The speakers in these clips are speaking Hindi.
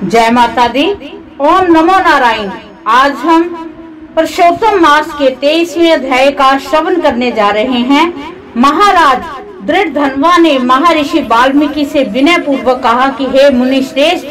जय माता दी। ओम नमो नारायण। आज हम पुरुषोत्तम मास के 23वें अध्याय का श्रवण करने जा रहे हैं। महाराज दृढ़धनवा ने महर्षि वाल्मीकि से विनय पूर्वक कहा कि हे मुनि श्रेष्ठ,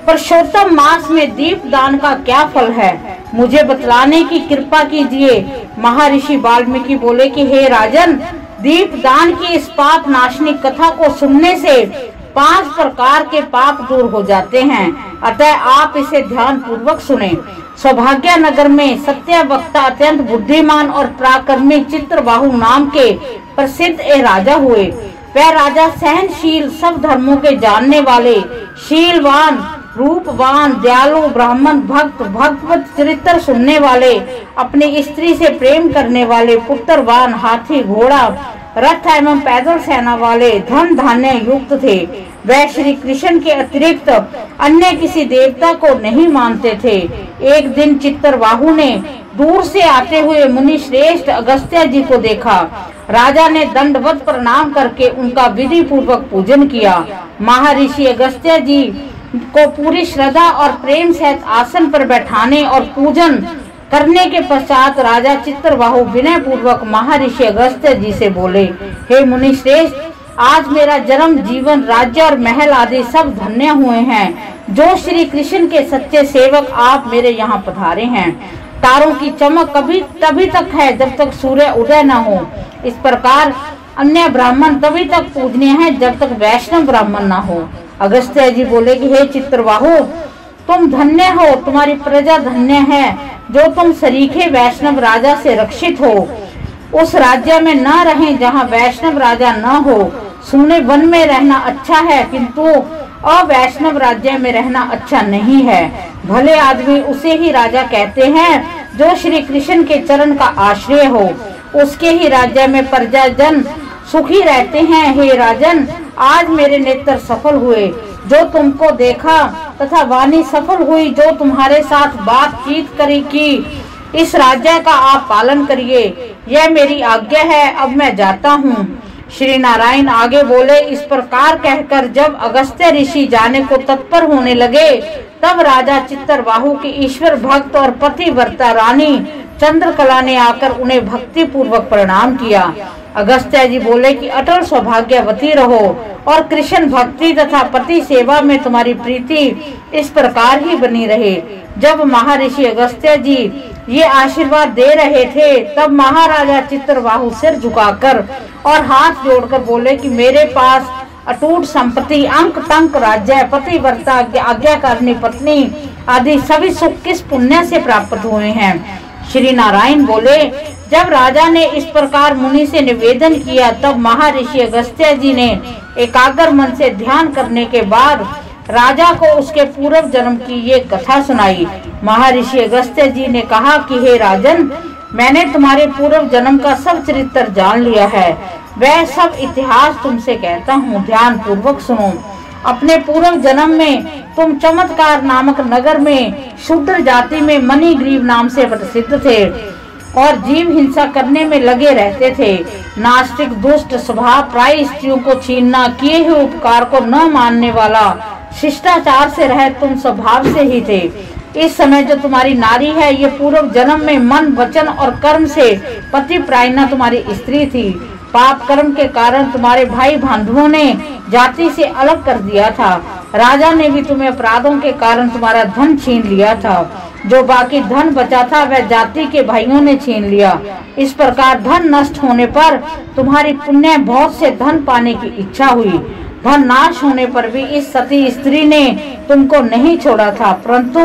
पुरुषोत्तम मास में दीप दान का क्या फल है, मुझे बतलाने की कृपा कीजिए। महर्षि वाल्मीकि बोले कि हे राजन, दीप दान की इस पाप नाशनी कथा को सुनने से 5 प्रकार के पाप दूर हो जाते हैं, अतः आप इसे ध्यान पूर्वक सुने। सौभाग्य नगर में सत्य वक्ता अत्यंत बुद्धिमान और पराक्रमी चित्रबाहु नाम के प्रसिद्ध एक राजा हुए। वह राजा सहनशील, सब धर्मों के जानने वाले, शीलवान, रूपवान, दयालु, ब्राह्मण भक्त, भगवत चरित्र सुनने वाले, अपनी स्त्री से प्रेम करने वाले, पुत्रवान, हाथी, घोड़ा, रथ एवं पैदल सेना वाले, धन धान्य युक्त थे। वह श्री कृष्ण के अतिरिक्त अन्य किसी देवता को नहीं मानते थे। एक दिन चित्रबाहु ने दूर से आते हुए मुनि श्रेष्ठ अगस्त्य जी को देखा। राजा ने दंडवत प्रणाम करके उनका विधि पूर्वक पूजन किया। महर्षि अगस्त्य जी को पूरी श्रद्धा और प्रेम सहित आसन पर बैठाने और पूजन करने के पश्चात राजा चित्रबाहु विनय पूर्वक महर्षि अगस्त्य जी से बोले, हे मुनि श्रेष्ठ, आज मेरा जन्म, जीवन, राज्य और महल आदि सब धन्य हुए हैं। जो श्री कृष्ण के सच्चे सेवक आप मेरे यहाँ पधारे हैं। तारों की चमक तभी तक है जब तक सूर्य उदय न हो। इस प्रकार अन्य ब्राह्मण तभी तक पूजनीय है जब तक वैष्णव ब्राह्मण न हो। अगस्त्य जी बोले कि हे चित्रबाहु, तुम धन्य हो, तुम्हारी प्रजा धन्य है, जो तुम सरीखे वैष्णव राजा से रक्षित हो। उस राज्य में न रहें जहाँ वैष्णव राजा न हो। सुने वन में रहना अच्छा है, किंतु अवैष्णव राज्य में रहना अच्छा नहीं है। भले आदमी उसे ही राजा कहते हैं जो श्री कृष्ण के चरण का आश्रय हो। उसके ही राज्य में प्रजाजन सुखी रहते हैं। हे राजन, आज मेरे नेत्र सफल हुए जो तुमको देखा, तथा वाणी सफल हुई जो तुम्हारे साथ बातचीत करी कि इस राज्य का आप पालन करिए। यह मेरी आज्ञा है, अब मैं जाता हूँ। श्री नारायण आगे बोले, इस प्रकार कहकर जब अगस्त्य ऋषि जाने को तत्पर होने लगे, तब राजा चित्रबाहु की ईश्वर भक्त और पतिव्रता रानी चंद्रकला ने आकर उन्हें भक्ति पूर्वक प्रणाम किया। अगस्त्य जी बोले कि अटल सौभाग्यवती रहो और कृष्ण भक्ति तथा पति सेवा में तुम्हारी प्रीति इस प्रकार ही बनी रहे। जब महर्षि अगस्त्य जी ये आशीर्वाद दे रहे थे, तब महाराजा चित्रबाहु सिर झुकाकर और हाथ जोड़कर बोले कि मेरे पास अटूट संपत्ति, अंक टंक राज्य, पतिव्रता, आज्ञाकारिणी पत्नी आदि सभी सुख किस पुण्य से प्राप्त हुए हैं। श्री नारायण बोले, जब राजा ने इस प्रकार मुनि से निवेदन किया, तब महर्षि अगस्त्य जी ने एकाग्र मन से ध्यान करने के बाद राजा को उसके पूर्व जन्म की ये कथा सुनाई। महर्षि अगस्त्य जी ने कहा कि हे राजन, मैंने तुम्हारे पूर्व जन्म का सब चरित्र जान लिया है। वह सब इतिहास तुमसे कहता हूँ, ध्यान पूर्वक सुनो। अपने पूर्व जन्म में तुम चमत्कार नामक नगर में शूद्र जाति में मणिग्रीव नाम से प्रसिद्ध थे और जीव हिंसा करने में लगे रहते थे। नास्तिक, दुष्ट स्वभाव, प्राय स्त्रियों को छीनना, किए हुए उपकार को न मानने वाला, शिष्टाचार से रह तुम स्वभाव से ही थे। इस समय जो तुम्हारी नारी है, ये पूर्व जन्म में मन, वचन और कर्म से पति प्रायणा तुम्हारी स्त्री थी। पाप कर्म के कारण तुम्हारे भाई बंधुओं ने जाति से अलग कर दिया था। राजा ने भी तुम्हें अपराधों के कारण तुम्हारा धन छीन लिया था। जो बाकी धन बचा था वह जाति के भाइयों ने छीन लिया। इस प्रकार धन नष्ट होने पर तुम्हारी पुण्य बहुत से धन पाने की इच्छा हुई। धन नाश होने पर भी इस सती स्त्री ने तुमको नहीं छोड़ा था, परंतु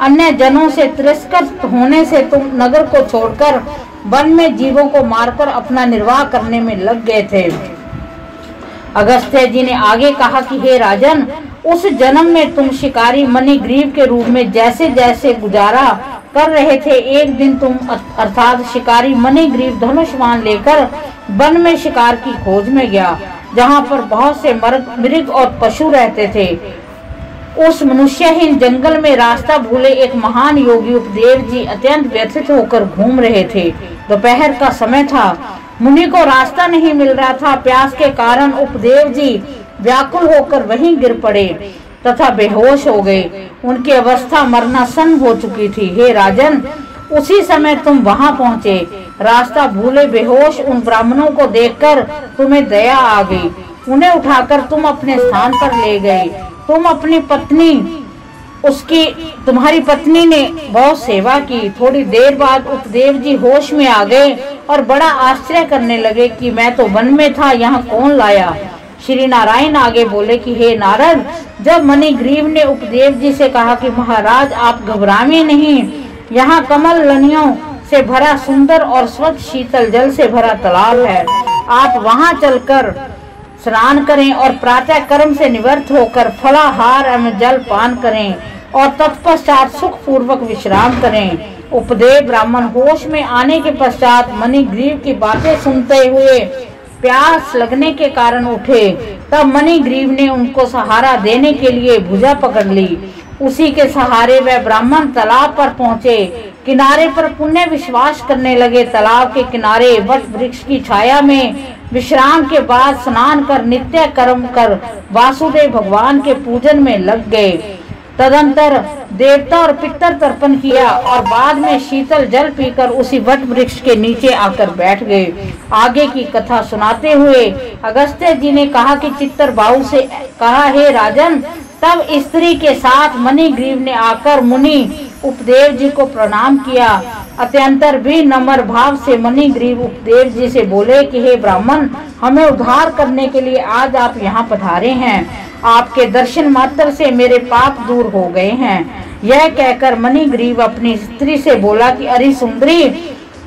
अन्य जनों से तिरस्कृत होने से तुम नगर को छोड़कर वन में जीवों को मारकर अपना निर्वाह करने में लग गए थे। अगस्त्य जी ने आगे कहा कि हे राजन, उस जन्म में तुम शिकारी मणिग्रीव के रूप में जैसे जैसे गुजारा कर रहे थे, एक दिन तुम अर्थात शिकारी मणिग्रीव धनुष्मान लेकर वन में शिकार की खोज में गया, जहाँ पर बहुत से मृग और पशु रहते थे। उस मनुष्यहीन जंगल में रास्ता भूले एक महान योगी उपदेव जी अत्यंत व्यथित होकर घूम रहे थे। दोपहर का समय था, मुनि को रास्ता नहीं मिल रहा था। प्यास के कारण उपदेव जी व्याकुल होकर वहीं गिर पड़े। तथा बेहोश हो गए। उनकी अवस्था मरणासन हो चुकी थी। हे राजन, उसी समय तुम वहां पहुंचे। रास्ता भूले बेहोश उन ब्राह्मणों को देखकर तुम्हें दया आ गई। उन्हें उठाकर तुम अपने स्थान पर ले गए। तुम अपनी पत्नी तुम्हारी पत्नी ने बहुत सेवा की। थोड़ी देर बाद उपदेव जी होश में आ गए और बड़ा आश्चर्य करने लगे कि मैं तो वन में था, यहाँ कौन लाया। श्री नारायण आगे बोले कि हे नारद, जब मणिग्रीव ने उपदेव जी से कहा कि महाराज आप घबराएं नहीं, यहाँ कमल लनियों से भरा सुंदर और स्वच्छ शीतल जल से भरा तालाब है। आप वहाँ चलकर स्नान करें और प्रातः कर्म से निवृत्त होकर फलाहार एवं जल पान करें और तत्पश्चात सुख पूर्वक विश्राम करें। उपदेव ब्राह्मण होश में आने के पश्चात मणिग्रीव की बातें सुनते हुए प्यास लगने के कारण उठे। तब मणिग्रीव ने उनको सहारा देने के लिए भुजा पकड़ ली। उसी के सहारे वह ब्राह्मण तालाब पर पहुँचे। किनारे पर पुण्य विश्वास करने लगे। तालाब के किनारे वट वृक्ष की छाया में विश्राम के बाद स्नान कर नित्य कर्म कर वासुदेव भगवान के पूजन में लग गए। तदंतर देवता और पितर तर्पण किया और बाद में शीतल जल पीकर उसी वट वृक्ष के नीचे आकर बैठ गए। आगे की कथा सुनाते हुए अगस्त्य जी ने कहा कि चित्तरबाहु से कहा, हे राजन, तब स्त्री के साथ मणिग्रीव ने आकर मुनि उपदेव जी को प्रणाम किया। अत्यंतर भी नम्र भाव से मणिग्रीव उपदेव जी से बोले कि हे ब्राह्मण, हमें उद्धार करने के लिए आज आप यहाँ पधारे हैं। आपके दर्शन मात्र से मेरे पाप दूर हो गए हैं। यह कहकर मणिग्रीव अपनी स्त्री से बोला कि अरे सुंदरी,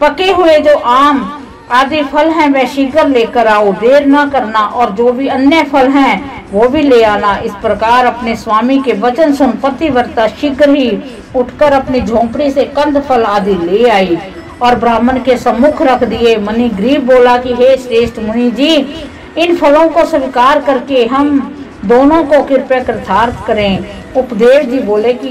पके हुए जो आम आदि फल हैं वह शीघ्र लेकर आओ, देर न करना, और जो भी अन्य फल हैं वो भी ले आना। इस प्रकार अपने स्वामी के वचन सुन पतिव्रता शीघ्र ही उठकर अपनी झोंपड़ी से कंद फल आदि ले आई और ब्राह्मण के सम्मुख रख दिए। मणिग्रीव बोला कि हे श्रेष्ठ मुनि जी, इन फलों को स्वीकार करके हम दोनों को कृपया कृतार्थ करें। उपदेव जी बोले कि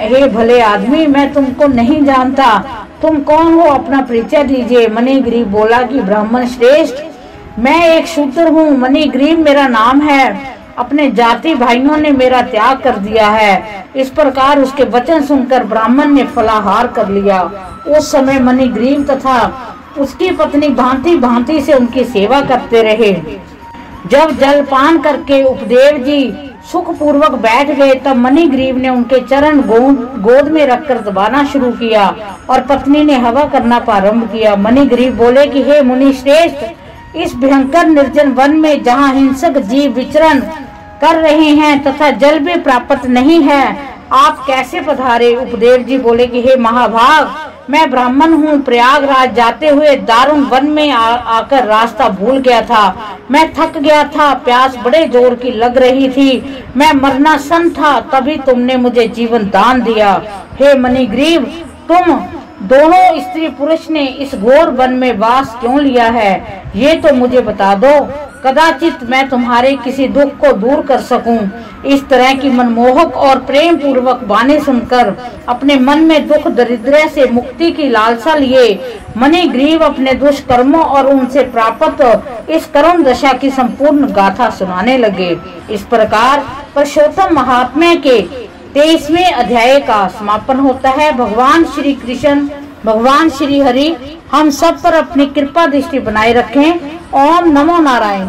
हे भले आदमी, मैं तुमको नहीं जानता, तुम कौन हो, अपना परिचय दीजिए। मणिग्रीव बोला कि ब्राह्मण श्रेष्ठ, मैं एक शूद्र हूँ। मणिग्रीव मेरा नाम है। अपने जाति भाइयों ने मेरा त्याग कर दिया है। इस प्रकार उसके वचन सुनकर ब्राह्मण ने फलाहार कर लिया। उस समय मणिग्रीव तथा उसकी पत्नी भांति भांति से उनकी सेवा करते रहे। जब जलपान करके उपदेव जी सुख पूर्वक बैठ गए, तब मणिग्रीव ने उनके चरण गोद में रखकर दबाना शुरू किया और पत्नी ने हवा करना प्रारंभ किया। मणिग्रीव बोले कि हे मुनि श्रेष्ठ, इस भयंकर निर्जन वन में जहाँ हिंसक जीव विचरण कर रहे हैं तथा जल भी प्राप्त नहीं है, आप कैसे पधारे। उपदेव जी बोले कि हे महाभाग, मैं ब्राह्मण हूँ। प्रयागराज जाते हुए दारुण वन में आकर रास्ता भूल गया था। मैं थक गया था, प्यास बड़े जोर की लग रही थी, मैं मरणासन था, तभी तुमने मुझे जीवन दान दिया। हे मणिग्रीव, तुम दोनों स्त्री पुरुष ने इस घोर वन में वास क्यों लिया है, ये तो मुझे बता दो। कदाचित मैं तुम्हारे किसी दुख को दूर कर सकूं। इस तरह की मनमोहक और प्रेम पूर्वक बातें सुनकर अपने मन में दुख दरिद्र से मुक्ति की लालसा लिए मणिग्रीव अपने दुष्कर्मों और उनसे प्राप्त इस करुण दशा की संपूर्ण गाथा सुनाने लगे। इस प्रकार पुरुषोत्तम महात्म्य के 23वें अध्याय का समापन होता है। भगवान श्री कृष्ण, भगवान श्री हरि हम सब पर अपनी कृपा दृष्टि बनाए रखें। ओम नमो नारायण।